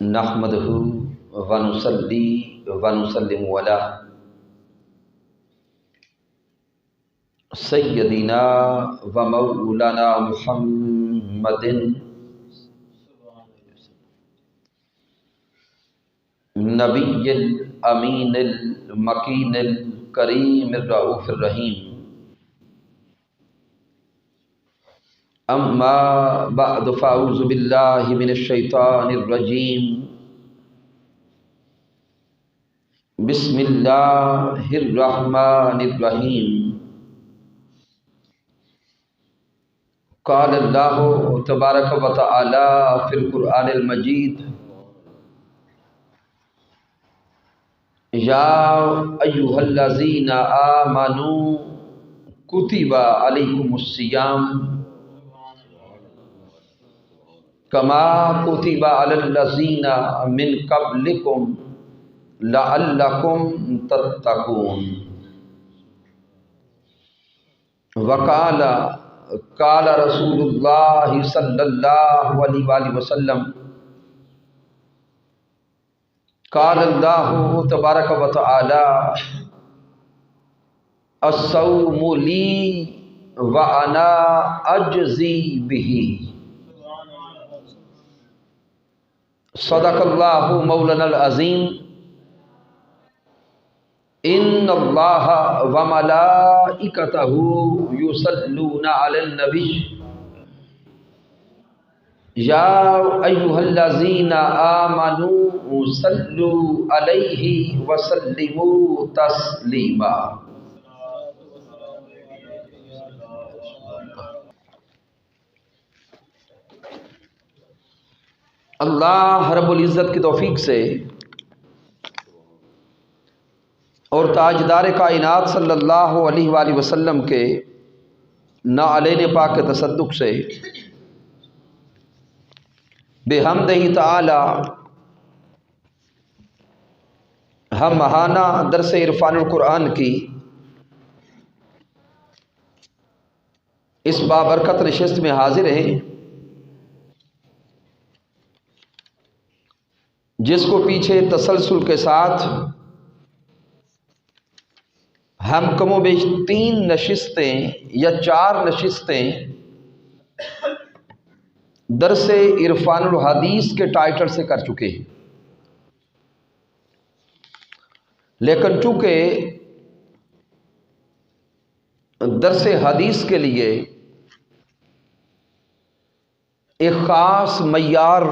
نحمدہ ونصلی ونسلم علی سیدنا و مولانا محمد نبی الامین المکین الکریم الرؤوف الرحیم اما بعد فاعوذ باللہ من الشیطان الرجیم بسم اللہ الرحمن الرحیم قال اللہ تبارک و تعالی فی القرآن المجید یا ایھا الذین آمنوا کتب علیکم الصیام کما کتب علی الذین من قبلکم لعلکم تتقون وقال قال رسول اللہ صلی اللہ علیہ وآلہ وسلم قال اللہ تبارک و تعالی الصوم لی وانا اجزی بہ صدق اللہ مولانا العظیم ان اللہ وملائکتہ یصلون علی النبی یا ایھا الذین آمنوا صلوا علیہ وسلموا تسلیما۔ اللہ رب العزت کی توفیق سے اور تاجدار کائنات صلی اللہ علیہ وآلہ وسلم کے نعلین پاک کے تصدق سے بحمدہ تعالی ہم ماہانہ درس عرفان القرآن کی اس بابرکت نشست میں حاضر ہیں، جس کو پیچھے تسلسل کے ساتھ ہم کم و بیش 3 نشستیں یا 4 نشستیں درس عرفان الحدیث کے ٹائٹل سے کر چکے ہیں، لیکن چونکہ درس حدیث کے لیے ایک خاص معیار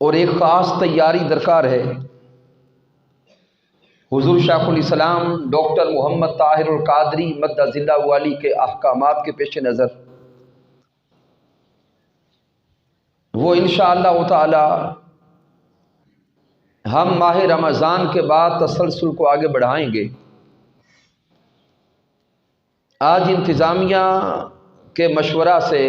اور ایک خاص تیاری درکار ہے، حضور شیخ الاسلام ڈاکٹر محمد طاہر القادری مدہ ذلہ والی کے احکامات کے پیش نظر وہ انشاءاللہ تعالی ہم ماہ رمضان کے بعد تسلسل کو آگے بڑھائیں گے۔ آج انتظامیہ کے مشورہ سے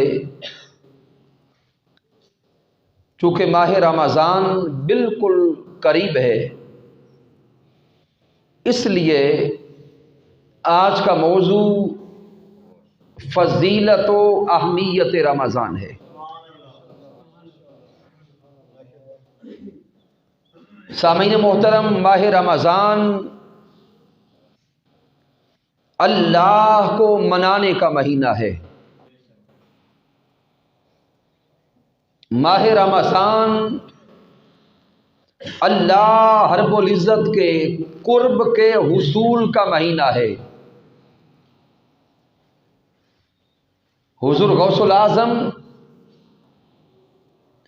چونکہ ماہ رمضان بالکل قریب ہے، اس لیے آج کا موضوع فضیلت و اہمیت رمضان ہے۔ سامعین محترم، ماہ رمضان اللہ کو منانے کا مہینہ ہے۔ ماہ رمضان اللہ رب العزت کے قرب کے حصول کا مہینہ ہے۔ حضور غوث الاعظم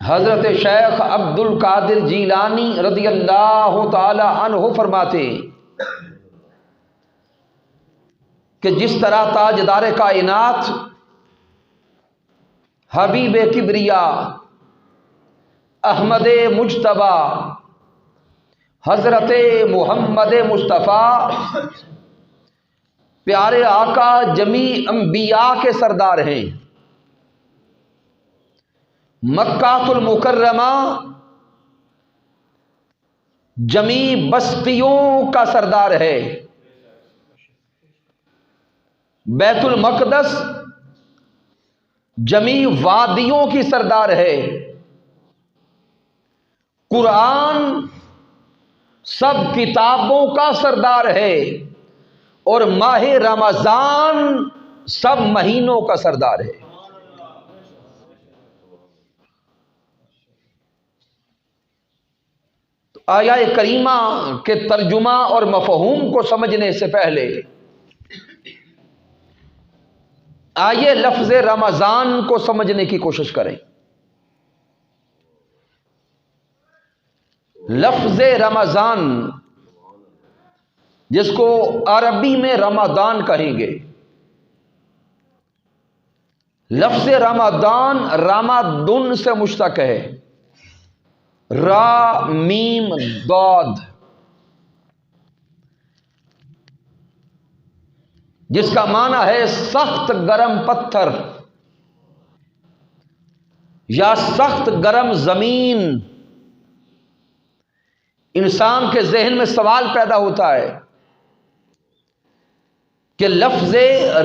حضرت شیخ عبد القادر جیلانی رضی اللہ تعالی عنہ فرماتے کہ جس طرح تاجدار کائنات حبیب کبریا احمد مجتبی حضرت محمد مصطفیٰ پیارے آقا جمیع انبیاء کے سردار ہیں، مکہ المکرمہ جمیع بستیوں کا سردار ہے، بیت المقدس جمیع وادیوں کی سردار ہے، قرآن سب کتابوں کا سردار ہے اور ماہ رمضان سب مہینوں کا سردار ہے۔ تو آیہ کریمہ کے ترجمہ اور مفہوم کو سمجھنے سے پہلے آئیے لفظ رمضان کو سمجھنے کی کوشش کریں۔ لفظ رمضان جس کو عربی میں رمضان کہیں گے، لفظ رمضان رمضان سے مشتق ہے، را میم ضاد، جس کا معنی ہے سخت گرم پتھر یا سخت گرم زمین۔ انسان کے ذہن میں سوال پیدا ہوتا ہے کہ لفظ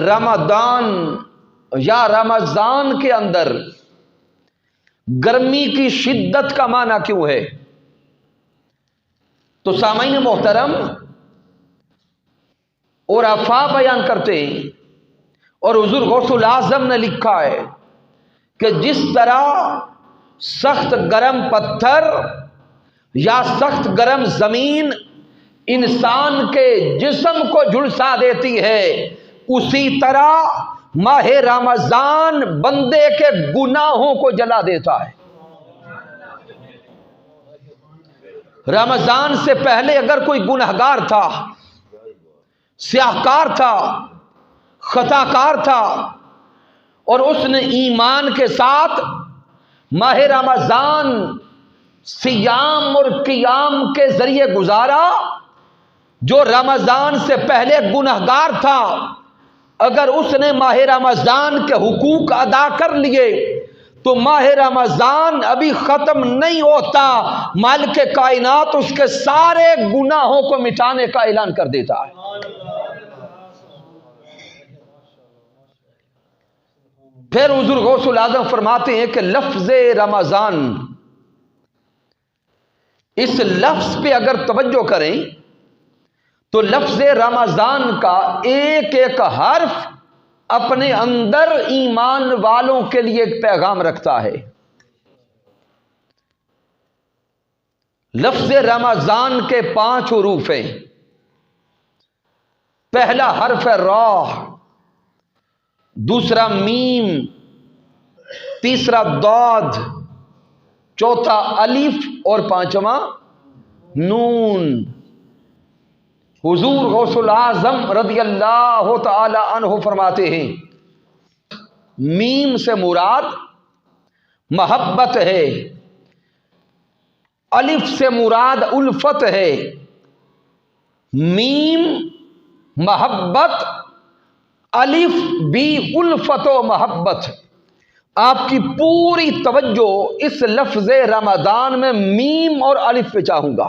رمضان یا رمضان کے اندر گرمی کی شدت کا معنی کیوں ہے؟ تو سامعین محترم، عرفاء بیان کرتے ہیں اور حضور غوث الاعظم نے لکھا ہے کہ جس طرح سخت گرم پتھر یا سخت گرم زمین انسان کے جسم کو جھلسا دیتی ہے، اسی طرح ماہ رمضان بندے کے گناہوں کو جلا دیتا ہے۔ رمضان سے پہلے اگر کوئی گنہگار تھا، سیاہکار تھا، خطا کار تھا، اور اس نے ایمان کے ساتھ ماہ رمضان صیام اور قیام کے ذریعے گزارا، جو رمضان سے پہلے گنہگار تھا، اگر اس نے ماہ رمضان کے حقوق ادا کر لیے تو ماہ رمضان ابھی ختم نہیں ہوتا، مالک کائنات اس کے سارے گناہوں کو مٹانے کا اعلان کر دیتا ہے۔ پھر حضور غوث الاعظم فرماتے ہیں کہ لفظ رمضان، اس لفظ پہ اگر توجہ کریں تو لفظ رمضان کا ایک ایک حرف اپنے اندر ایمان والوں کے لیے ایک پیغام رکھتا ہے۔ لفظ رمضان کے 5 حروف ہیں۔ پہلا حرف ہے را، دوسرا میم، تیسرا ضاد، چوتھا الف اور 5واں نون۔ حضور غوث الاعظم رضی اللہ تعالی عنہ فرماتے ہیں میم سے مراد محبت ہے، الف سے مراد الفت ہے، میم محبت، الف بھی الفت و محبت۔ آپ کی پوری توجہ اس لفظ رمضان میں میم اور الف پہ چاہوں گا۔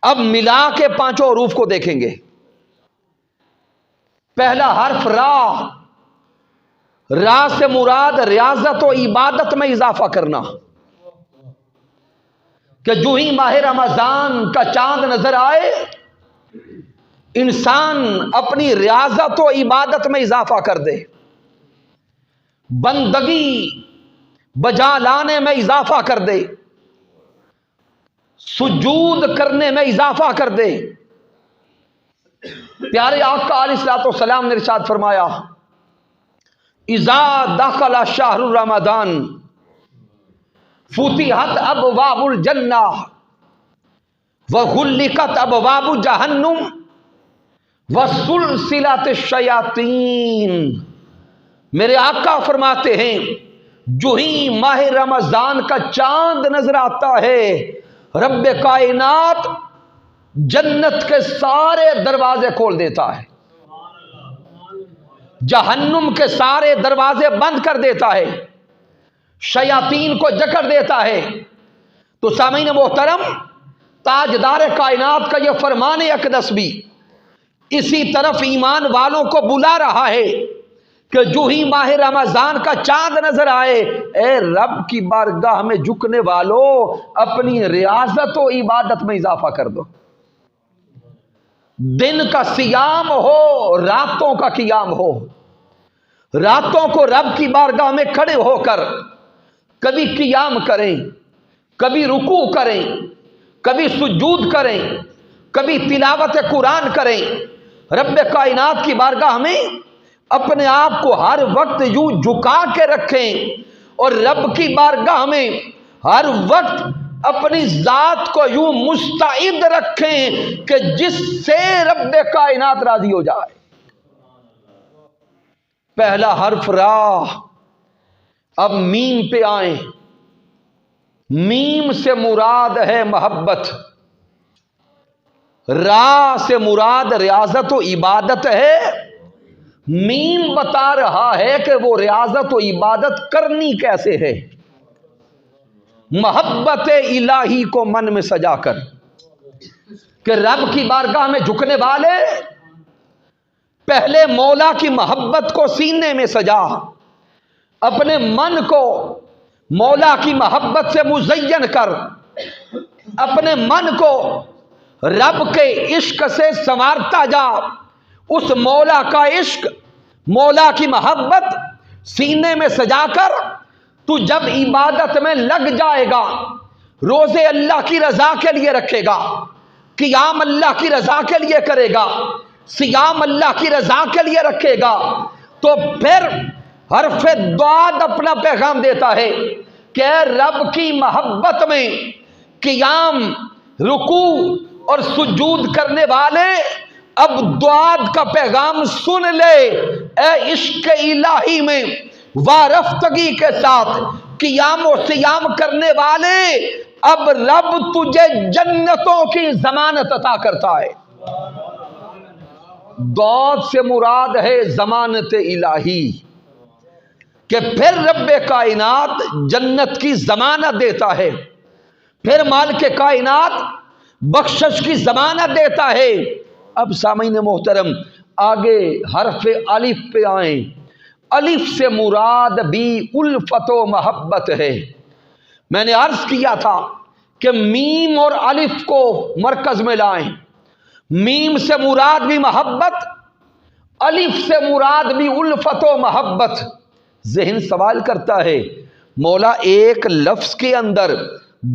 اب ملا کے 5 حروف کو دیکھیں گے۔ پہلا حرف را، را سے مراد ریاضت و عبادت میں اضافہ کرنا، کہ جو ہی ماہ رمضان کا چاند نظر آئے انسان اپنی ریاضت و عبادت میں اضافہ کر دے، بندگی بجا لانے میں اضافہ کر دے، سجود کرنے میں اضافہ کر دے۔ پیارے آقا علیہ الصلوۃ والسلام نے ارشاد فرمایا اذا دخل شہر رمضان فتحت ابواب الجنہ وغلقت ابواب جہنم وسلسلت الشیاطین۔ میرے آقا فرماتے ہیں جو ہی ماہ رمضان کا چاند نظر آتا ہے رب کائنات جنت کے سارے دروازے کھول دیتا ہے، جہنم کے سارے دروازے بند کر دیتا ہے، شیاطین کو جکڑ دیتا ہے۔ تو سامعین محترم، تاجدار کائنات کا یہ فرمان اقدس بھی اسی طرف ایمان والوں کو بلا رہا ہے کہ جو ہی ماہ رمضان کا چاند نظر آئے، اے رب کی بارگاہ میں جھکنے والوں، اپنی ریاضت و عبادت میں اضافہ کر دو۔ دن کا سیام ہو، راتوں کا قیام ہو، راتوں کو رب کی بارگاہ میں کھڑے ہو کر کبھی قیام کریں، کبھی رکوع کریں، کبھی سجود کریں، کبھی تلاوت قرآن کریں، رب کائنات کی بارگاہ میں اپنے آپ کو ہر وقت یوں جھکا کے رکھیں اور رب کی بارگاہ میں ہر وقت اپنی ذات کو یوں مستعد رکھیں کہ جس سے رب کائنات راضی ہو جائے۔ پہلا حرف را، اب میم پہ آئیں۔ میم سے مراد ہے محبت، را سے مراد ریاضت و عبادت ہے۔ میم بتا رہا ہے کہ وہ ریاضت و عبادت کرنی کیسے ہے، محبت الہی کو من میں سجا کر، کہ رب کی بارگاہ میں جھکنے والے پہلے مولا کی محبت کو سینے میں سجا، اپنے من کو مولا کی محبت سے مزین کر، اپنے من کو رب کے عشق سے سنوارتا جا۔ اس مولا کا عشق، مولا کی محبت سینے میں سجا کر تو جب عبادت میں لگ جائے گا، روزے اللہ کی رضا کے لیے رکھے گا، قیام اللہ کی رضا کے لیے کرے گا، سیام اللہ کی رضا کے لیے رکھے گا، تو پھر حرف ضاد اپنا پیغام دیتا ہے کہ رب کی محبت میں قیام، رکوع اور سجود کرنے والے اب ضاد کا پیغام سن لے۔ اے عشق الہی میں وارفتگی کے ساتھ قیام و سیام کرنے والے، اب رب تجھے جنتوں کی ضمانت عطا کرتا ہے۔ ضاد سے مراد ہے ضمانت الہی، کہ پھر رب کائنات جنت کی ضمانت دیتا ہے، پھر مالک کائنات بخشش کی ضمانت دیتا ہے۔ اب سامعین محترم آگے حرف الف پہ آئیں۔ الف سے مراد بھی الفت و محبت ہے۔ میں نے عرض کیا تھا کہ میم اور الف کو مرکز میں لائیں۔ میم سے مراد بھی محبت، الف سے مراد بھی الفت و محبت۔ ذہن سوال کرتا ہے، مولا ایک لفظ کے اندر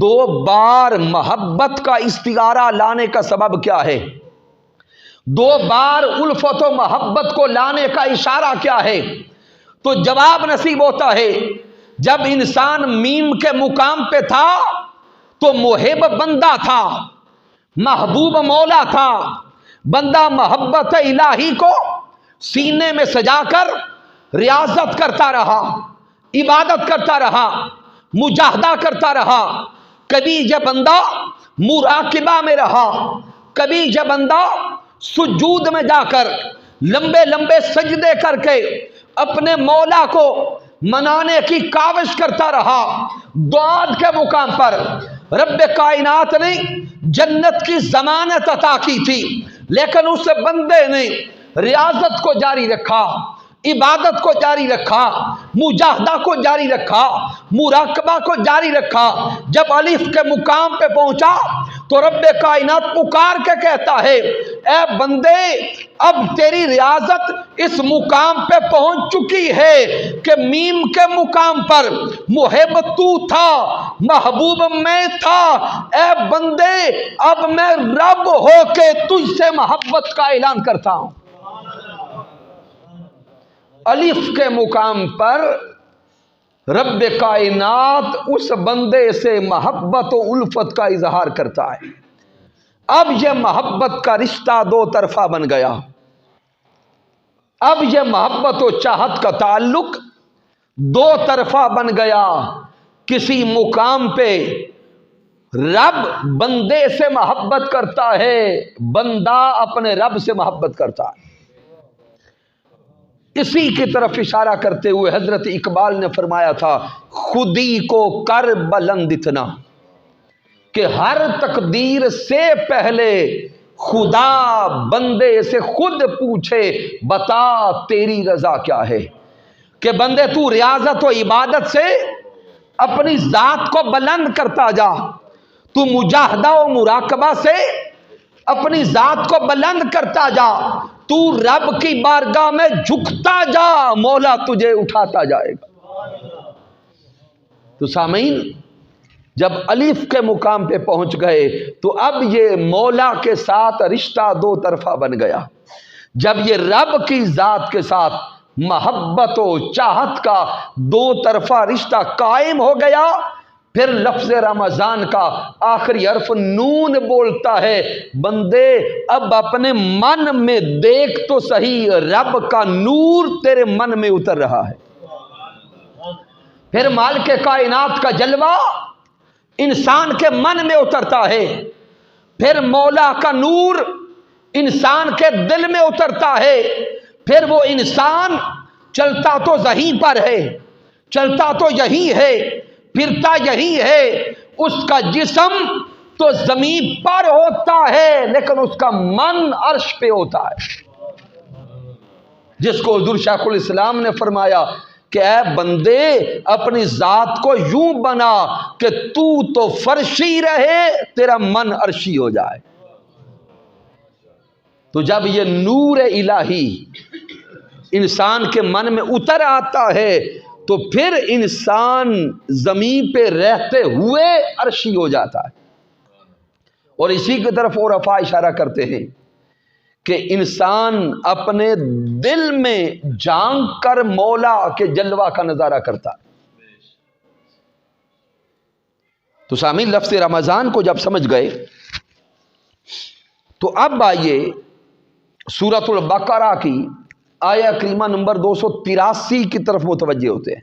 دو بار محبت کا استعارہ لانے کا سبب کیا ہے؟ دو بار الفت و محبت کو لانے کا اشارہ کیا ہے؟ تو جواب نصیب ہوتا ہے، جب انسان میم کے مقام پہ تھا تو محب بندہ تھا، محبوب مولا تھا۔ بندہ محبت الہی کو سینے میں سجا کر ریاضت کرتا رہا، عبادت کرتا رہا، مجاہدہ کرتا رہا۔ کبھی جب بندہ مراقبہ میں رہا، کبھی جب بندہ سجود میں جا کر لمبے لمبے سجدے کر کے اپنے مولا کو منانے کی کاوش کرتا رہا۔ ضاد کے مقام پر رب کائنات نے جنت کی ضمانت عطا کی تھی، لیکن اس بندے نے ریاضت کو جاری رکھا، عبادت کو جاری رکھا، مجاہدہ کو جاری رکھا، مراقبہ کو جاری رکھا۔ جب الف کے مقام پہ پہنچا تو رب کائنات پکار کے کہتا ہے، اے بندے اب تیری ریاضت اس مقام پہ پہنچ چکی ہے کہ میم کے مقام پر محب تو تھا، محبوب میں تھا۔ اے بندے اب میں رب ہو کے تجھ سے محبت کا اعلان کرتا ہوں۔ الف کے مقام پر رب کائنات اس بندے سے محبت و الفت کا اظہار کرتا ہے۔ اب یہ محبت کا رشتہ دو طرفہ بن گیا، اب یہ محبت و چاہت کا تعلق دو طرفہ بن گیا۔ کسی مقام پہ رب بندے سے محبت کرتا ہے، بندہ اپنے رب سے محبت کرتا ہے۔ اسی کی طرف اشارہ کرتے ہوئے حضرت اقبال نے فرمایا تھا، خودی کو کر بلند اتنا کہ ہر تقدیر سے پہلے خدا بندے سے خود پوچھے، بتا تیری رضا کیا ہے۔ کہ بندے تو ریاضت و عبادت سے اپنی ذات کو بلند کرتا جا، تو مجاہدہ و مراقبہ سے اپنی ذات کو بلند کرتا جا، تو رب کی بارگاہ میں جھکتا جا، مولا تجھے اٹھاتا جائے گا۔ تو سامعین، جب الف کے مقام پہ پہنچ گئے تو اب یہ مولا کے ساتھ رشتہ دو طرفہ بن گیا۔ جب یہ رب کی ذات کے ساتھ محبت و چاہت کا دو طرفہ رشتہ قائم ہو گیا، پھر لفظ رمضان کا آخری حرف نون بولتا ہے، بندے اب اپنے من میں دیکھ تو صحیح، رب کا نور تیرے من میں اتر رہا ہے۔ پھر مالک کائنات کا جلوہ انسان کے من میں اترتا ہے، پھر مولا کا نور انسان کے دل میں اترتا ہے، پھر وہ انسان چلتا تو زمین پر ہے، چلتا تو یہی ہے، پھرتا یہی ہے، اس کا جسم تو زمین پر ہوتا ہے لیکن اس کا من عرش پہ ہوتا ہے، جس کو حضور شیخ الاسلام نے فرمایا کہ اے بندے اپنی ذات کو یوں بنا کہ تو فرشی رہے، تیرا من عرشی ہو جائے۔ تو جب یہ نور الہی انسان کے من میں اتر آتا ہے تو پھر انسان زمین پہ رہتے ہوئے عرشی ہو جاتا ہے۔ اور اسی کی طرف عرفاء اشارہ کرتے ہیں کہ انسان اپنے دل میں جھانک کر مولا کے جلوہ کا نظارہ کرتا ہے۔ تو سامعین، لفظ رمضان کو جب سمجھ گئے تو اب آئیے سورۃ البقرہ کی آیہ کریمہ نمبر 283 کی طرف متوجہ ہوتے ہیں،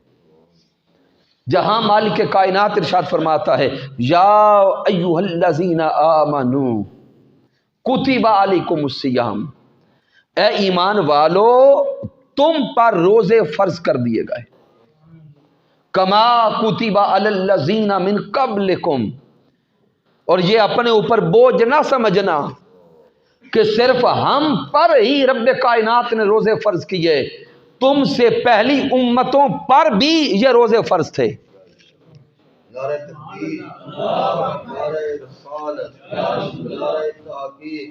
جہاں مالک کائنات ارشاد فرماتا ہے، یا ایھا الذین آمنوا کتب علیکم الصیام، اے ایمان والو تم پر روزے فرض کر دیے گئے، کما کتب علی الذین من قبلکم، اور یہ اپنے اوپر بوجھ نہ سمجھنا کہ صرف ہم پر ہی رب کائنات نے روزے فرض کیے، تم سے پہلی امتوں پر بھی یہ روزے فرض تھے۔ نعرہ تکبیر، نعرہ رسالت، نعرہ تحقیق،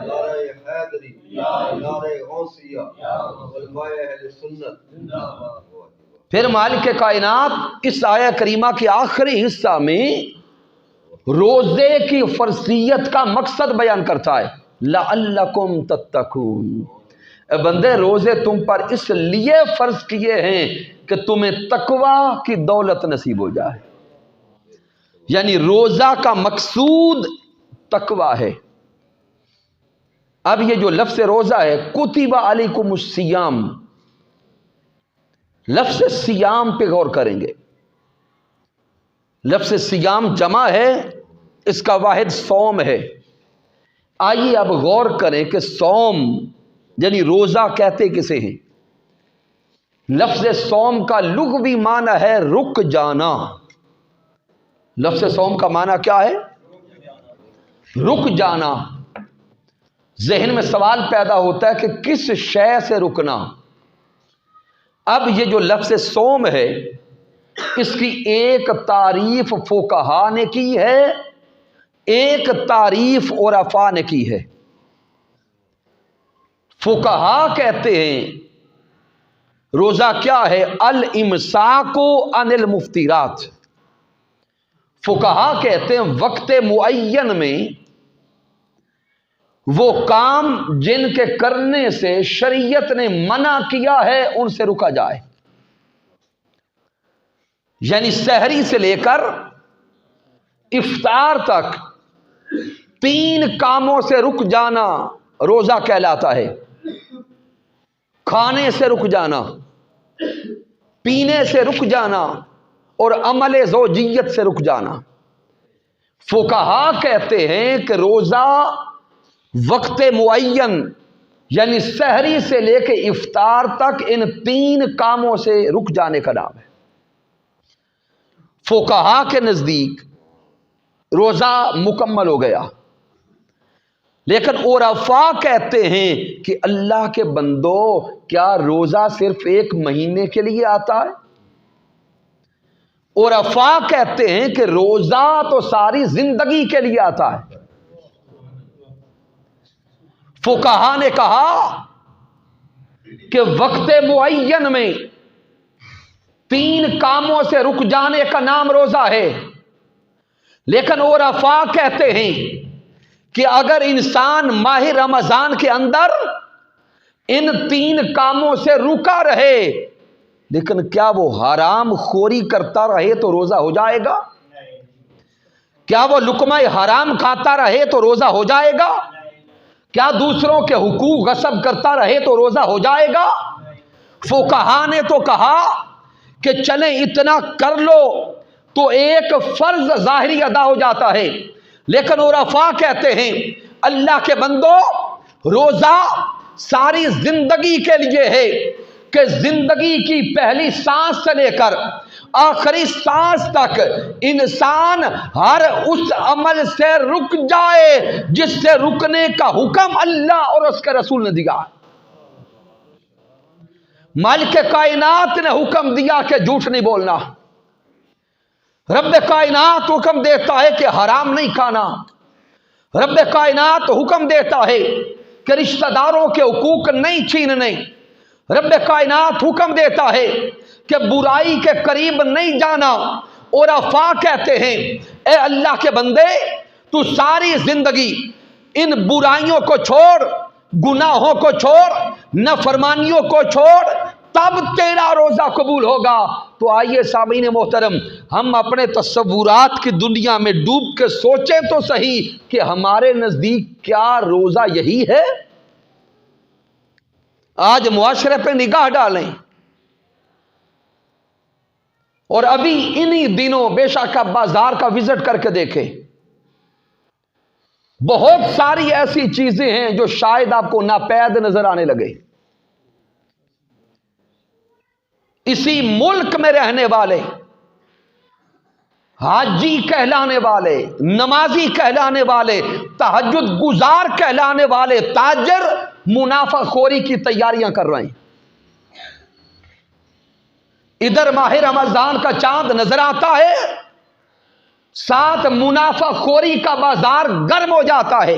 نعرہ حیدری، نعرہ غوثیہ، علماء اہل سنت۔ پھر مالک کائنات اس آیہ کریمہ کے آخری حصہ میں روزے کی فرضیت کا مقصد بیان کرتا ہے، لعلکم تتقون، اے بندے روزے تم پر اس لیے فرض کیے ہیں کہ تمہیں تقوی کی دولت نصیب ہو جائے، یعنی روزہ کا مقصود تقوی ہے۔ اب یہ جو لفظ روزہ ہے، کتب علیکم الصیام، لفظ سیام پہ غور کریں گے۔ لفظ سیام جمع ہے، اس کا واحد صوم ہے۔ آئیے اب غور کریں کہ صوم یعنی روزہ کہتے کسے ہیں؟ لفظ صوم کا لغوی معنی ہے رک جانا۔ لفظ صوم کا معنی کیا ہے؟ رک جانا۔ ذہن میں سوال پیدا ہوتا ہے کہ کس شے سے رکنا؟ اب یہ جو لفظ صوم ہے، اس کی ایک تعریف فقہا نے کی ہے، ایک تعریف عرفاء نے کی ہے۔ فقہا کہتے ہیں روزہ کیا ہے؟ الامساک عن المفطرات۔ فقہا کہتے ہیں وقت معین میں وہ کام جن کے کرنے سے شریعت نے منع کیا ہے ان سے رکا جائے، یعنی سحری سے لے کر افطار تک 3 کاموں سے رک جانا روزہ کہلاتا ہے۔ کھانے سے رک جانا، پینے سے رک جانا اور عمل زوجیت سے رک جانا۔ فقہا کہتے ہیں کہ روزہ وقت معین یعنی سحری سے لے کے افطار تک ان 3 کاموں سے رک جانے کا نام ہے۔ فقہا کے نزدیک روزہ مکمل ہو گیا۔ لیکن عرفاء کہتے ہیں کہ اللہ کے بندو کیا روزہ صرف ایک مہینے کے لیے آتا ہے؟ عرفاء کہتے ہیں کہ روزہ تو ساری زندگی کے لیے آتا ہے۔ فقہا نے کہا کہ وقت معین میں 3 کاموں سے رک جانے کا نام روزہ ہے، لیکن عرفاء کہتے ہیں کہ اگر انسان ماہ رمضان کے اندر ان 3 کاموں سے رکا رہے لیکن کیا وہ حرام خوری کرتا رہے تو روزہ ہو جائے گا؟ کیا وہ لقمہ حرام کھاتا رہے تو روزہ ہو جائے گا؟ کیا دوسروں کے حقوق غصب کرتا رہے تو روزہ ہو جائے گا؟ فقہا نے تو کہا کہ چلیں اتنا کر لو تو ایک فرض ظاہری ادا ہو جاتا ہے، لیکن عرفاء کہتے ہیں اللہ کے بندو روزہ ساری زندگی کے لیے ہے، کہ زندگی کی پہلی سانس سے لے کر آخری سانس تک انسان ہر اس عمل سے رک جائے جس سے رکنے کا حکم اللہ اور اس کے رسول نے دیا۔ مالک کائنات نے حکم دیا کہ جھوٹ نہیں بولنا، رب کائنات حکم دیتا ہے کہ حرام نہیں کھانا، رب کائنات حکم دیتا ہے کہ رشتہ داروں کے حقوق نہیں چھیننے، رب کائنات حکم دیتا ہے کہ برائی کے قریب نہیں جانا۔ عرفاء کہتے ہیں اے اللہ کے بندے تو ساری زندگی ان برائیوں کو چھوڑ، گناہوں کو چھوڑ، نافرمانیوں کو چھوڑ، تب تیرا روزہ قبول ہوگا۔ تو آئیے سامعین محترم، ہم اپنے تصورات کی دنیا میں ڈوب کے سوچیں تو صحیح کہ ہمارے نزدیک کیا روزہ یہی ہے؟ آج معاشرے پہ نگاہ ڈالیں، اور ابھی انہی دنوں بے شک آپ بازار کا وزٹ کر کے دیکھیں، بہت ساری ایسی چیزیں ہیں جو شاید آپ کو ناپید نظر آنے لگے۔ اسی ملک میں رہنے والے، حاجی کہلانے والے، نمازی کہلانے والے، تہجد گزار کہلانے والے تاجر منافع خوری کی تیاریاں کر رہے ہیں۔ ادھر ماہ رمضان کا چاند نظر آتا ہے، ساتھ منافع خوری کا بازار گرم ہو جاتا ہے۔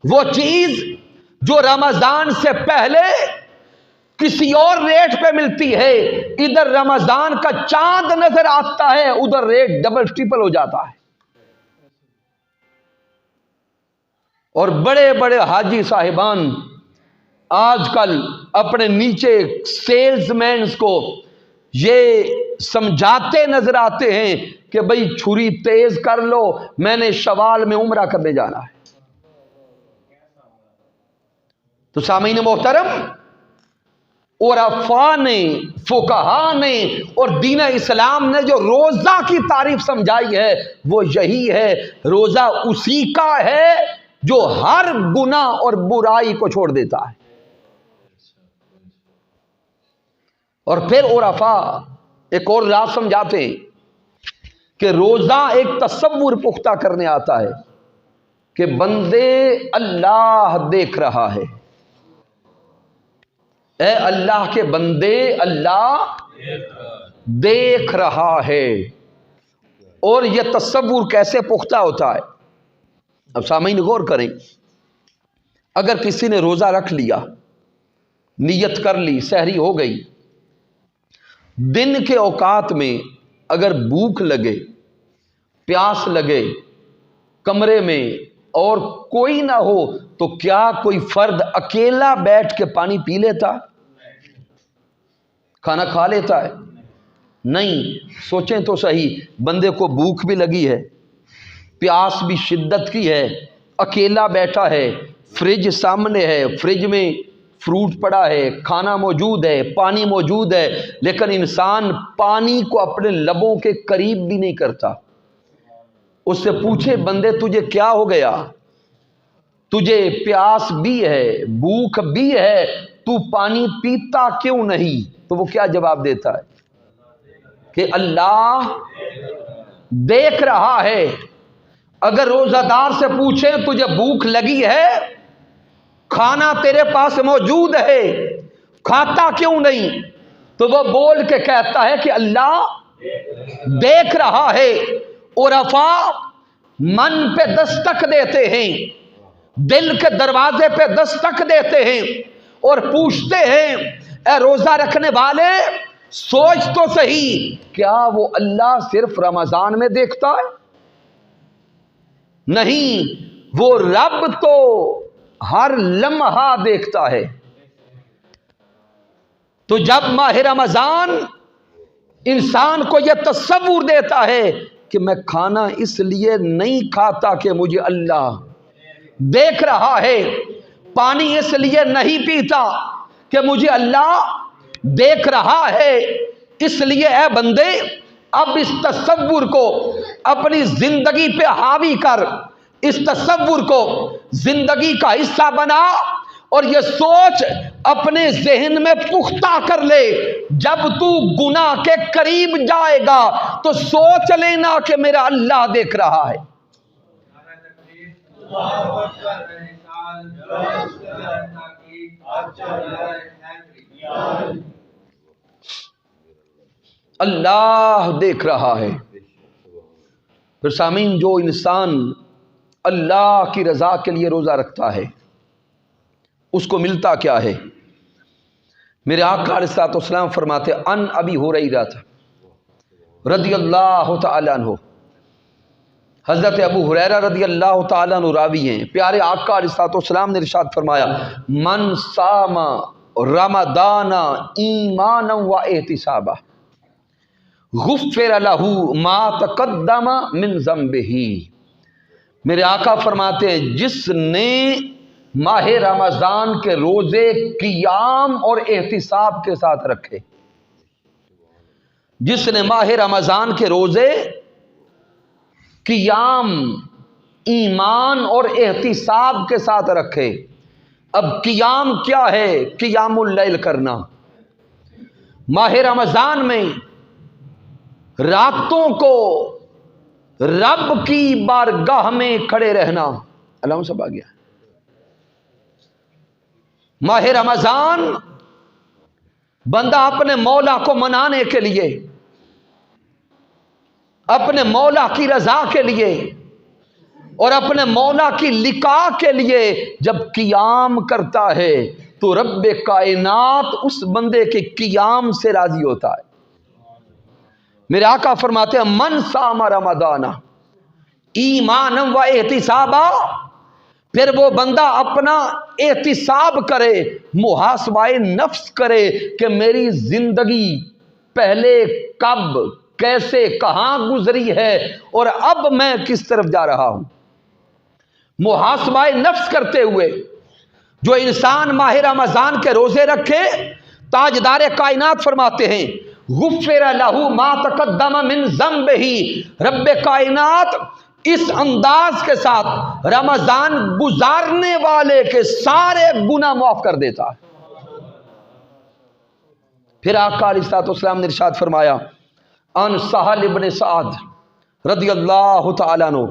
وہ چیز جو رمضان سے پہلے کسی اور ریٹ پہ ملتی ہے، ادھر رمضان کا چاند نظر آتا ہے، ادھر ریٹ ڈبل ٹرپل ہو جاتا ہے۔ اور بڑے بڑے حاجی صاحبان آج کل اپنے نیچے سیلز مینز کو یہ سمجھاتے نظر آتے ہیں کہ بھئی چھری تیز کر لو، میں نے شوال میں عمرہ کرنے جانا ہے۔ تو سامعین محترم، عرفاء نے، فقہا نے اور دین اسلام نے جو روزہ کی تعریف سمجھائی ہے وہ یہی ہے، روزہ اسی کا ہے جو ہر گناہ اور برائی کو چھوڑ دیتا ہے۔ اور پھر عرفاء ایک اور رات سمجھاتے ہیں کہ روزہ ایک تصور پختہ کرنے آتا ہے کہ بندے اللہ دیکھ رہا ہے، اے اللہ کے بندے اللہ دیکھ رہا ہے۔ اور یہ تصور کیسے پختہ ہوتا ہے؟ اب سامعین غور کریں، اگر کسی نے روزہ رکھ لیا، نیت کر لی، سحری ہو گئی، دن کے اوقات میں اگر بھوک لگے، پیاس لگے، کمرے میں اور کوئی نہ ہو تو کیا کوئی فرد اکیلا بیٹھ کے پانی پی لیتا، کھانا کھا لیتا ہے؟ نہیں۔ سوچیں تو صحیح، بندے کو بھوک بھی لگی ہے، پیاس بھی شدت کی ہے، اکیلا بیٹھا ہے، فریج سامنے ہے، فریج میں فروٹ پڑا ہے، کھانا موجود ہے، پانی موجود ہے، لیکن انسان پانی کو اپنے لبوں کے قریب بھی نہیں کرتا۔ اس سے پوچھے بندے تجھے کیا ہو گیا، تجھے پیاس بھی ہے، بھوک بھی ہے، تو پانی پیتا کیوں نہیں؟ تو وہ کیا جواب دیتا ہے کہ اللہ دیکھ رہا ہے۔ اگر روزہ دار سے پوچھیں تجھے بھوک لگی ہے، کھانا تیرے پاس موجود ہے، کھاتا کیوں نہیں؟ تو وہ بول کے کہتا ہے کہ اللہ دیکھ رہا ہے۔ عرفاء من پہ دستک دیتے ہیں، دل کے دروازے پہ دستک دیتے ہیں اور پوچھتے ہیں اے روزہ رکھنے والے سوچ تو صحیح، کیا وہ اللہ صرف رمضان میں دیکھتا ہے؟ نہیں، وہ رب تو ہر لمحہ دیکھتا ہے۔ تو جب ماہ رمضان انسان کو یہ تصور دیتا ہے کہ میں کھانا اس لیے نہیں کھاتا کہ مجھے اللہ دیکھ رہا ہے، پانی اس لیے نہیں پیتا کہ مجھے اللہ دیکھ رہا ہے، اس لیے اے بندے اب اس تصور کو اپنی زندگی پہ حاوی کر، اس تصور کو زندگی کا حصہ بنا اور یہ سوچ اپنے ذہن میں پختہ کر لے، جب تو گناہ کے قریب جائے گا تو سوچ لینا کہ میرا اللہ دیکھ رہا ہے۔ اللہ دیکھ رہا ہے۔ پھر سامعین، جو انسان اللہ کی رضا کے لیے روزہ رکھتا ہے اس کو ملتا کیا ہے؟ میرے آقا علیہ الصلوۃ والسلام فرماتے ان ابی ہریرہ رضی اللہ تعالی عنہ، حضرت ابو ہریرہ رضی اللہ تعالی عنہ راوی ہیں، پیارے آقا علیہ الصلوۃ والسلام نے ارشاد فرمایا من صام رمضان ایمانا و احتسابا غفر له ما تقدم من ذنبہ۔ میرے آقا فرماتے ہیں جس نے ماہ رمضان کے روزے قیام اور احتساب کے ساتھ رکھے، جس نے ماہ رمضان کے روزے قیام، ایمان اور احتساب کے ساتھ رکھے۔ اب قیام کیا ہے؟ قیام اللیل کرنا، ماہ رمضان میں راتوں کو رب کی بارگاہ میں کھڑے رہنا۔ اللہ سب آ گیا۔ ماہ رمضان بندہ اپنے مولا کو منانے کے لیے، اپنے مولا کی رضا کے لیے اور اپنے مولا کی لقاء کے لیے جب قیام کرتا ہے تو رب کائنات اس بندے کے قیام سے راضی ہوتا ہے۔ میرے آقا فرماتے ہیں من صام رمضان ایمانا و احتسابا، پھر وہ بندہ اپنا احتساب کرے، محاسبہ نفس کرے کہ میری زندگی پہلے کب، کیسے، کہاں گزری ہے اور اب میں کس طرف جا رہا ہوں۔ محاسبہ نفس کرتے ہوئے جو انسان ماہ رمضان کے روزے رکھے، تاجدار کائنات فرماتے ہیں غفر لہ ما تقدم من ذنبہ، رب کائنات اس انداز کے ساتھ رمضان گزارنے والے کے سارے گناہ معاف کر دیتا ہے۔ پھر آقا علیہ الصلوۃ والسلام نے ارشاد فرمایا ان سہل ابن سعد رضی اللہ تعالیٰ عنہ،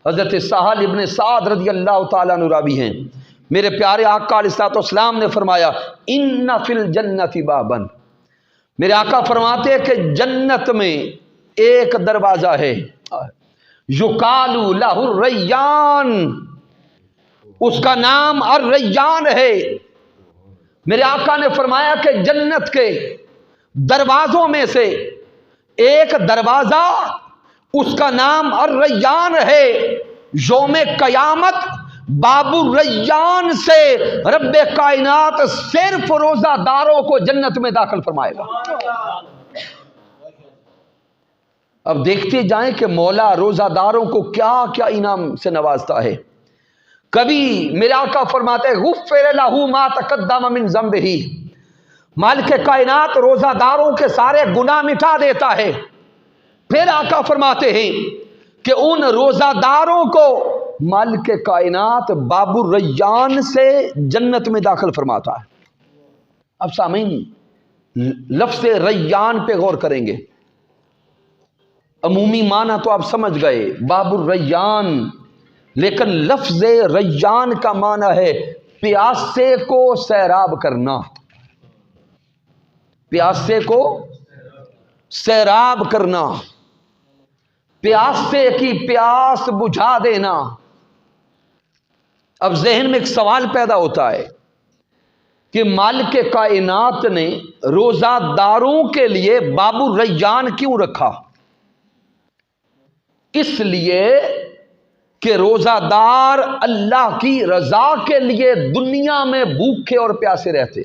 حضرت سہل ابن سعد رضی اللہ تعالیٰ عنہ راوی ہیں، میرے پیارے آقا علیہ الصلوۃ والسلام نے فرمایا ان فی الجنت بابا، میرے آقا فرماتے ہیں کہ جنت میں ایک دروازہ ہے یقال لہ الریان، اس کا نام الریان ہے۔ میرے آقا نے فرمایا کہ جنت کے دروازوں میں سے ایک دروازہ اس کا نام الریان ہے، یوم قیامت باب الریان سے رب کائنات صرف روزہ داروں کو جنت میں داخل فرمائے گا۔ اب دیکھتے جائیں کہ مولا روزہ داروں کو کیا کیا انعام سے نوازتا ہے۔ کبھی میرے آقا فرماتے ہیں غفر لہ ما تقدم من ذنبہ، مالک کائنات روزہ داروں کے سارے گناہ مٹا دیتا ہے۔ پھر آقا فرماتے ہیں کہ ان روزہ داروں کو مالک کائنات باب الریان سے جنت میں داخل فرماتا ہے۔ اب سامعین لفظ ریان پہ غور کریں گے۔ عمومی معنی تو آپ سمجھ گئے، باب الریان، لیکن لفظ ریان کا معنی ہے پیاسے کو سیراب کرنا، پیاسے کو سیراب کرنا، پیاسے کی پیاس بجھا دینا۔ اب ذہن میں ایک سوال پیدا ہوتا ہے کہ مالک کائنات نے روزہ داروں کے لیے باب الریان کیوں رکھا؟ اس لیے کہ روزہ دار اللہ کی رضا کے لیے دنیا میں بھوکے اور پیاسے رہتے،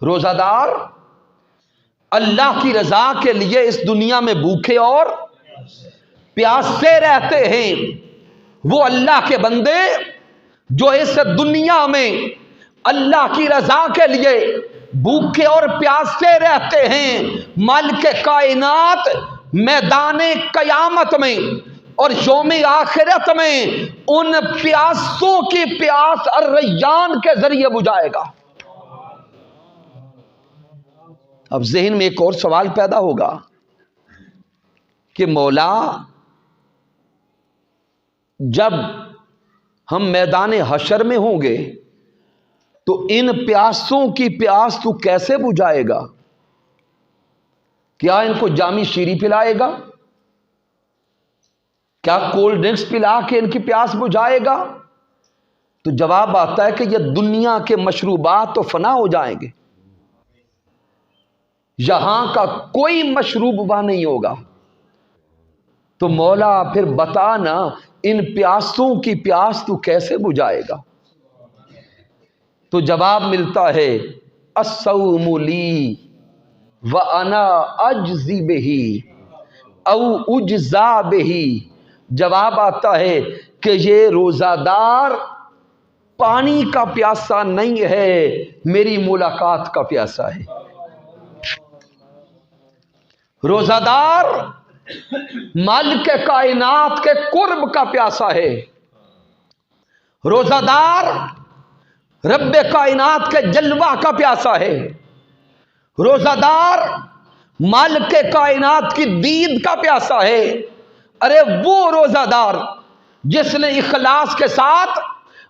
روزہ دار اللہ کی رضا کے لیے اس دنیا میں بھوکے اور پیاسے رہتے ہیں۔ وہ اللہ کے بندے جو اس دنیا میں اللہ کی رضا کے لیے بھوکے اور پیاسے رہتے ہیں، مالک کائنات میدان قیامت میں اور یوم آخرت میں ان پیاسوں کی پیاس الریان کے ذریعے بجھائے گا۔ اب ذہن میں ایک اور سوال پیدا ہوگا کہ مولا جب ہم میدان حشر میں ہوں گے تو ان پیاسوں کی پیاس تو کیسے بجھائے گا؟ کیا ان کو جامی شیری پلائے گا؟ کیا کولڈ ڈرنکس پلا کے ان کی پیاس بجھائے گا؟ تو جواب آتا ہے کہ یہ دنیا کے مشروبات تو فنا ہو جائیں گے، یہاں کا کوئی مشروب وہاں نہیں ہوگا۔ تو مولا پھر بتا نا ان پیاسوں کی پیاس تو کیسے بجھائے گا؟ تو جواب ملتا ہے الصوم لی وانا اجزی بہی او اجزا بہی۔ جواب آتا ہے کہ یہ روزہ دار پانی کا پیاسا نہیں ہے، میری ملاقات کا پیاسا ہے۔ روزہ دار مالک کائنات کے قرب کا پیاسا ہے، روزہ دار رب کائنات کے جلوہ کا پیاسا ہے، روزہ دار مالک کائنات کی دید کا پیاسا ہے۔ ارے وہ روزہ دار جس نے اخلاص کے ساتھ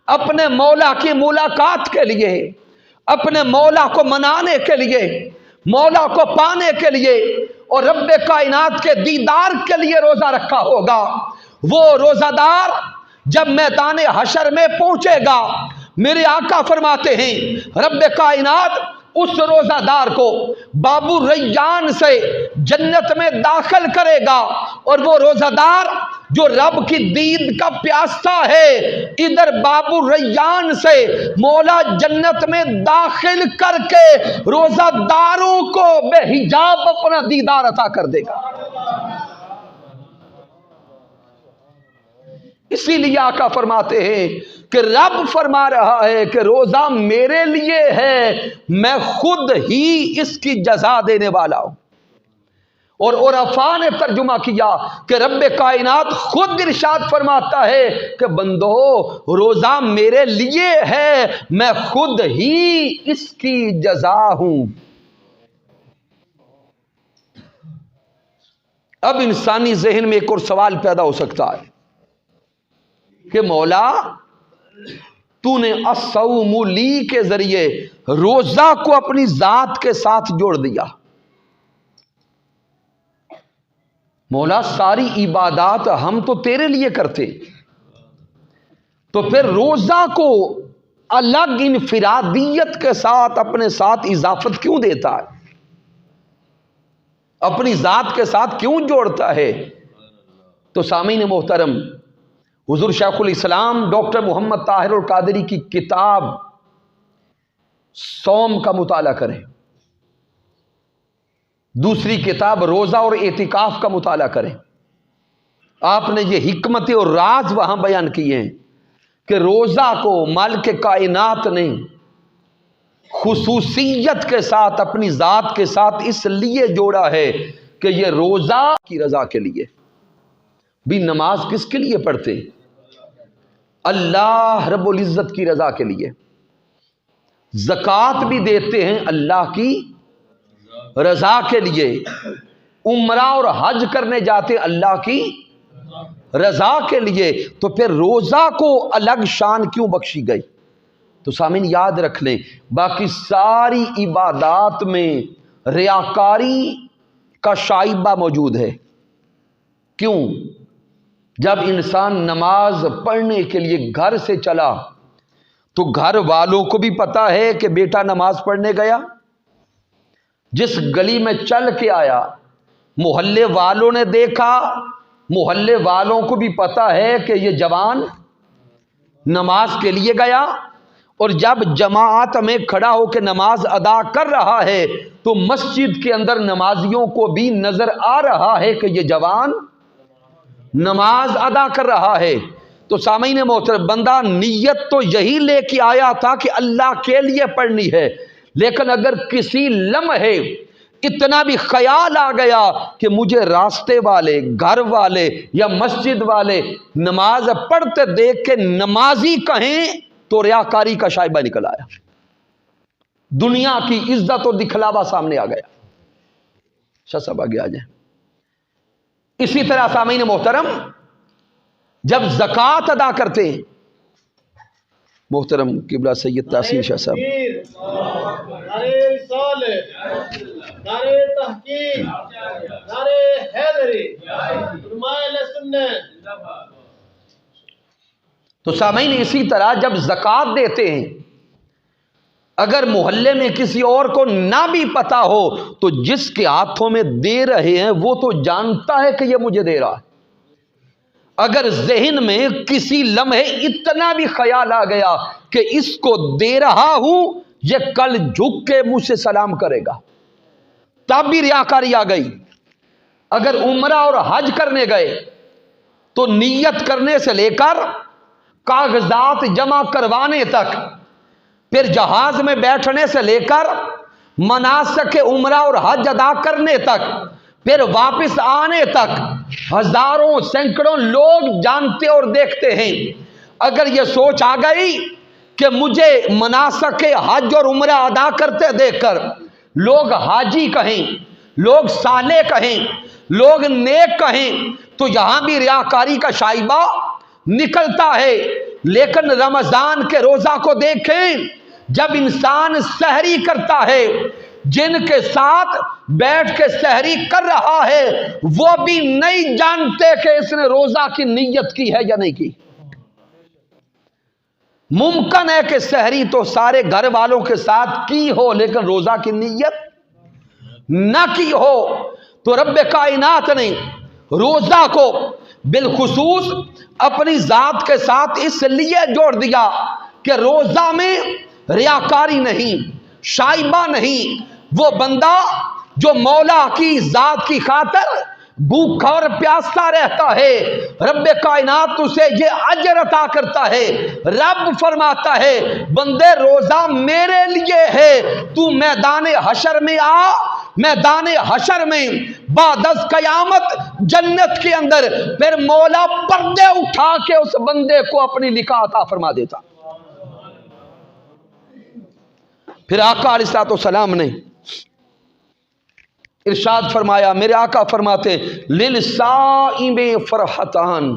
اپنے مولا کی ملاقات کے لیے، اپنے مولا کو منانے کے لیے، مولا کو پانے کے لیے اور رب کائنات کے دیدار کے لیے روزہ رکھا ہوگا، وہ روزہ دار جب میدان حشر میں پہنچے گا، میرے آقا فرماتے ہیں رب کائنات اس روزہ دار کو باب الریان سے جنت میں داخل کرے گا، اور وہ روزہ دار جو رب کی دید کا پیاسا ہے ادھر باب الریان سے مولا جنت میں داخل کر کے روزہ داروں کو بے حجاب اپنا دیدار عطا کر دے گا۔ اسی لیے آقا فرماتے ہیں کہ رب فرما رہا ہے کہ روزہ میرے لیے ہے، میں خود ہی اس کی جزا دینے والا ہوں۔ اور عرفاء نے ترجمہ کیا کہ رب کائنات خود ارشاد فرماتا ہے کہ بندو روزہ میرے لیے ہے، میں خود ہی اس کی جزا ہوں۔ اب انسانی ذہن میں ایک اور سوال پیدا ہو سکتا ہے کہ مولا تو نے الصوم لی کے ذریعے روزہ کو اپنی ذات کے ساتھ جوڑ دیا۔ مولا ساری عبادات ہم تو تیرے لیے کرتے، تو پھر روزہ کو الگ انفرادیت کے ساتھ اپنے ساتھ اضافت کیوں دیتا ہے، اپنی ذات کے ساتھ کیوں جوڑتا ہے؟ تو سامعین محترم، حضور شیخ الاسلام ڈاکٹر محمد طاہر القادری کی کتاب صوم کا مطالعہ کریں، دوسری کتاب روزہ اور اعتکاف کا مطالعہ کریں۔ آپ نے یہ حکمت اور راز وہاں بیان کیے ہیں کہ روزہ کو مالک کائنات نے خصوصیت کے ساتھ اپنی ذات کے ساتھ اس لیے جوڑا ہے کہ یہ روزہ کی رضا کے لیے بھی۔ نماز کس کے لیے پڑھتے؟ اللہ رب العزت کی رضا کے لیے۔ زکوٰۃ بھی دیتے ہیں اللہ کی رضا کے لیے، عمرہ اور حج کرنے جاتے اللہ کی رضا کے لیے، تو پھر روزہ کو الگ شان کیوں بخشی گئی؟ تو سامعین یاد رکھ لیں، باقی ساری عبادات میں ریاکاری کا شائبہ موجود ہے۔ کیوں؟ جب انسان نماز پڑھنے کے لیے گھر سے چلا تو گھر والوں کو بھی پتا ہے کہ بیٹا نماز پڑھنے گیا، جس گلی میں چل کے آیا محلے والوں نے دیکھا، محلے والوں کو بھی پتا ہے کہ یہ جوان نماز کے لیے گیا، اور جب جماعت میں کھڑا ہو کے نماز ادا کر رہا ہے تو مسجد کے اندر نمازیوں کو بھی نظر آ رہا ہے کہ یہ جوان نماز ادا کر رہا ہے۔ تو سامعین محترم، بندہ نیت تو یہی لے کے آیا تھا کہ اللہ کے لیے پڑھنی ہے، لیکن اگر کسی لمحے اتنا بھی خیال آ گیا کہ مجھے راستے والے، گھر والے یا مسجد والے نماز پڑھتے دیکھ کے نمازی کہیں، تو ریاکاری کا شائبہ نکل آیا، دنیا کی عزت اور دکھلاوا سامنے آ گیا۔ شاہ صاحب آگے آ جائیں۔ اسی طرح سامعین محترم، جب زکوٰۃ ادا کرتے ہیں، محترم قبلہ سید تحسین شاہ صاحب، نعرہ رسالت، نعرہ تحقیق، نعرہ حیدری، علماء اہل سنت۔ تو سامعین اسی طرح جب زکوٰۃ دیتے ہیں، اگر محلے میں کسی اور کو نہ بھی پتا ہو تو جس کے ہاتھوں میں دے رہے ہیں وہ تو جانتا ہے کہ یہ مجھے دے رہا ہے۔ اگر ذہن میں کسی لمحے اتنا بھی خیال آ گیا کہ اس کو دے رہا ہوں، یہ کل جھک کے مجھ سے سلام کرے گا، تب بھی ریاکاری آ گئی۔ اگر عمرہ اور حج کرنے گئے تو نیت کرنے سے لے کر کاغذات جمع کروانے تک، پھر جہاز میں بیٹھنے سے لے کر مناسک عمرہ اور حج ادا کرنے تک، پھر واپس آنے تک ہزاروں سینکڑوں لوگ جانتے اور دیکھتے ہیں۔ اگر یہ سوچ آ گئی کہ مجھے مناسک حج اور عمرہ ادا کرتے دیکھ کر لوگ حاجی کہیں، لوگ صالح کہیں، لوگ نیک کہیں، تو یہاں بھی ریاکاری کا شائبہ نکلتا ہے۔ لیکن رمضان کے روزہ کو دیکھیں، جب انسان سحری کرتا ہے، جن کے ساتھ بیٹھ کے سحری کر رہا ہے وہ بھی نہیں جانتے کہ اس نے روزہ کی نیت کی ہے یا نہیں کی۔ ممکن ہے کہ سحری تو سارے گھر والوں کے ساتھ کی ہو، لیکن روزہ کی نیت نہ کی ہو۔ تو رب کائنات نے روزہ کو بالخصوص اپنی ذات کے ساتھ اس لیے جوڑ دیا کہ روزہ میں ریاکاری نہیں، شائبہ نہیں۔ وہ بندہ جو مولا کی ذات کی خاطر بھوکا اور پیاسا رہتا ہے، رب کائنات اسے یہ اجر عطا کرتا ہے۔ رب فرماتا ہے بندے روزہ میرے لیے ہے، تو میدان حشر میں آ، میدان حشر میں بعد از قیامت جنت کے اندر پھر مولا پردے اٹھا کے اس بندے کو اپنی لقاء عطا فرما دیتا۔ پھر آقا علیہ الصلوۃ والسلام نے ارشاد فرمایا، میرے آقا فرماتے للصائم فرحتان،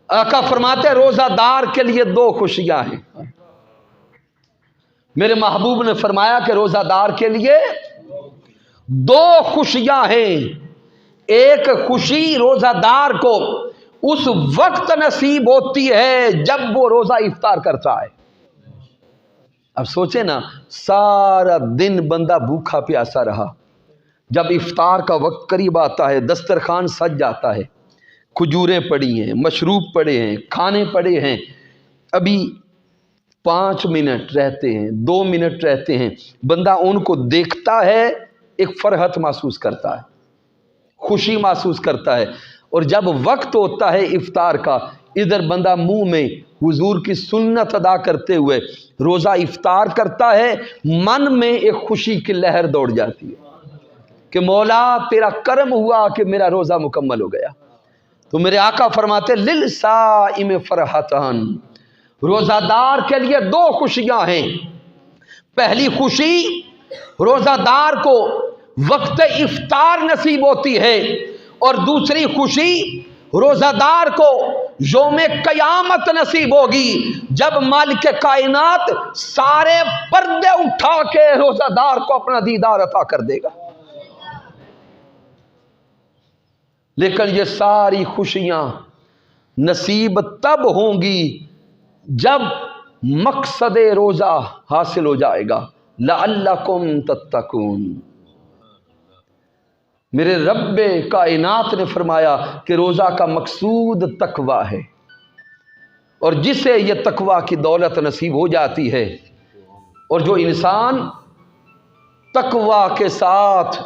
آقا فرماتے روزہ دار کے لیے دو خوشیاں ہیں۔ میرے محبوب نے فرمایا کہ روزہ دار کے لیے دو خوشیاں ہیں۔ ایک خوشی روزہ دار کو اس وقت نصیب ہوتی ہے جب وہ روزہ افطار کرتا ہے۔ اب سوچیں نا، سارا دن بندہ بھوکا پیاسا رہا، جب افطار کا وقت قریب آتا ہے دسترخوان سج جاتا ہے، کھجوریں پڑی ہیں، مشروب پڑے ہیں، کھانے پڑے ہیں، ابھی 5 منٹ رہتے ہیں، 2 منٹ رہتے ہیں، بندہ ان کو دیکھتا ہے، ایک فرحت محسوس کرتا ہے، خوشی محسوس کرتا ہے۔ اور جب وقت ہوتا ہے افطار کا، ادھر بندہ منہ میں حضور کی سنت ادا کرتے ہوئے روزہ افطار کرتا ہے، من میں ایک خوشی کی لہر دوڑ جاتی ہے کہ مولا تیرا کرم ہوا کہ میرا روزہ مکمل ہو گیا۔ تو میرے آقا فرماتے للصائم فرحتان، روزہ دار کے لیے دو خوشیاں ہیں۔ پہلی خوشی، روزہ دار کو وقت افطار نصیب ہوتی ہے، اور دوسری خوشی روزہ دار کو یوم قیامت نصیب ہوگی جب مالک کائنات سارے پردے اٹھا کے روزہ دار کو اپنا دیدار عطا کر دے گا۔ لیکن یہ ساری خوشیاں نصیب تب ہوں گی جب مقصد روزہ حاصل ہو جائے گا۔ لعلکم تتقون، میرے رب کائنات نے فرمایا کہ روزہ کا مقصود تقوی ہے، اور جسے یہ تقوی کی دولت نصیب ہو جاتی ہے، اور جو انسان تقوی کے ساتھ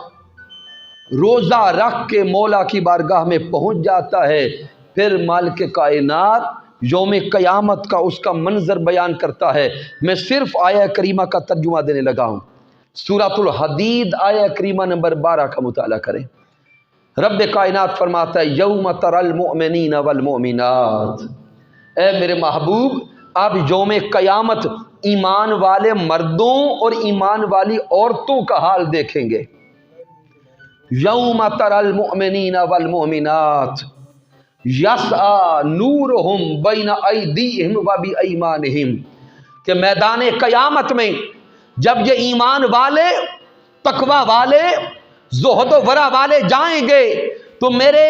روزہ رکھ کے مولا کی بارگاہ میں پہنچ جاتا ہے، پھر مالک کائنات یوم قیامت کا اس کا منظر بیان کرتا ہے۔ میں صرف آیہ کریمہ کا ترجمہ دینے لگا ہوں، سورۃ الحدید آیہ کریمہ نمبر 12 کا مطالعہ کریں۔ رب کائنات فرماتا ہے یوم تری المؤمنین والمؤمنات، اے میرے محبوب آپ یوم قیامت ایمان والے مردوں اور ایمان والی عورتوں کا حال دیکھیں گے۔ یوم تری المؤمنین والمؤمنات یسعی نورہم بین ایدیہم وبایمانہم، کہ میدان قیامت میں جب یہ ایمان والے، تقوی والے، زہد و ورع والے جائیں گے تو میرے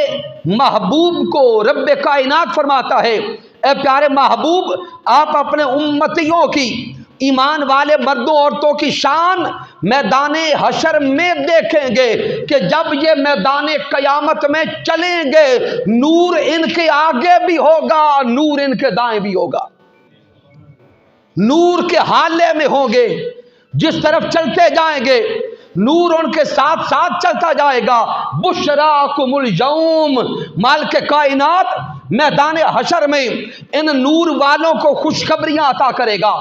محبوب کو رب کائنات فرماتا ہے اے پیارے محبوب آپ اپنے امتیوں کی، ایمان والے مردوں عورتوں کی شان میدان حشر میں دیکھیں گے کہ جب یہ میدان قیامت میں چلیں گے نور ان کے آگے بھی ہوگا، نور ان کے دائیں بھی ہوگا، نور کے حالے میں ہوں گے، جس طرف چلتے جائیں گے نور ان کے ساتھ ساتھ چلتا جائے گا۔ بشراکم الیوم، مالک کائنات میدان حشر میں ان نور والوں کو خوشخبریاں عطا کرے گا،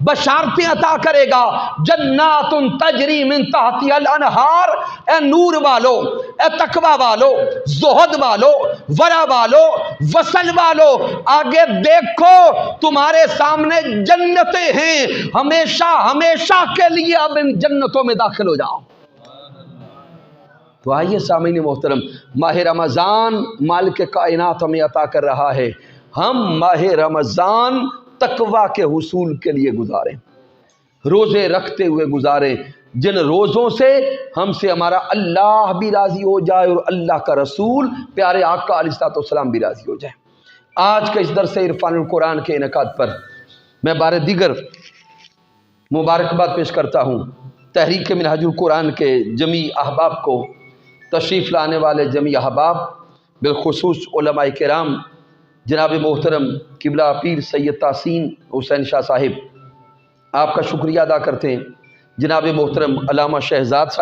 بشارتیں عطا کرے گا۔ جنات تجری من تحتها الانہار، اے نور والو، اے تقوی والو، زہد والو، ورع والو، وصل والو، آگے دیکھو تمہارے سامنے جنتیں ہیں، ہمیشہ ہمیشہ کے لیے اب ان جنتوں میں داخل ہو جاؤ۔ تو آئیے سامعین محترم، ماہ رمضان مالک کائنات ہمیں عطا کر رہا ہے، ہم ماہ رمضان تقوی کے حصول کے لیے گزاریں، روزے رکھتے ہوئے گزاریں، جن روزوں سے ہم سے ہمارا اللہ بھی راضی ہو جائے اور اللہ کا رسول پیارے آقا علیہ الصلوۃ والسلام بھی راضی ہو جائے۔ آج کے اس درس عرفان القرآن کے انعقاد پر میں بار دیگر مبارکباد پیش کرتا ہوں تحریک منہاج القرآن کے جمیع احباب کو، تشریف لانے والے جمیع احباب، بالخصوص علماء کرام، جناب محترم قبلہ پیر سید تحسین حسین شاہ صاحب، آپ کا شکریہ ادا کرتے ہیں، جناب محترم علامہ شہزاد صاحب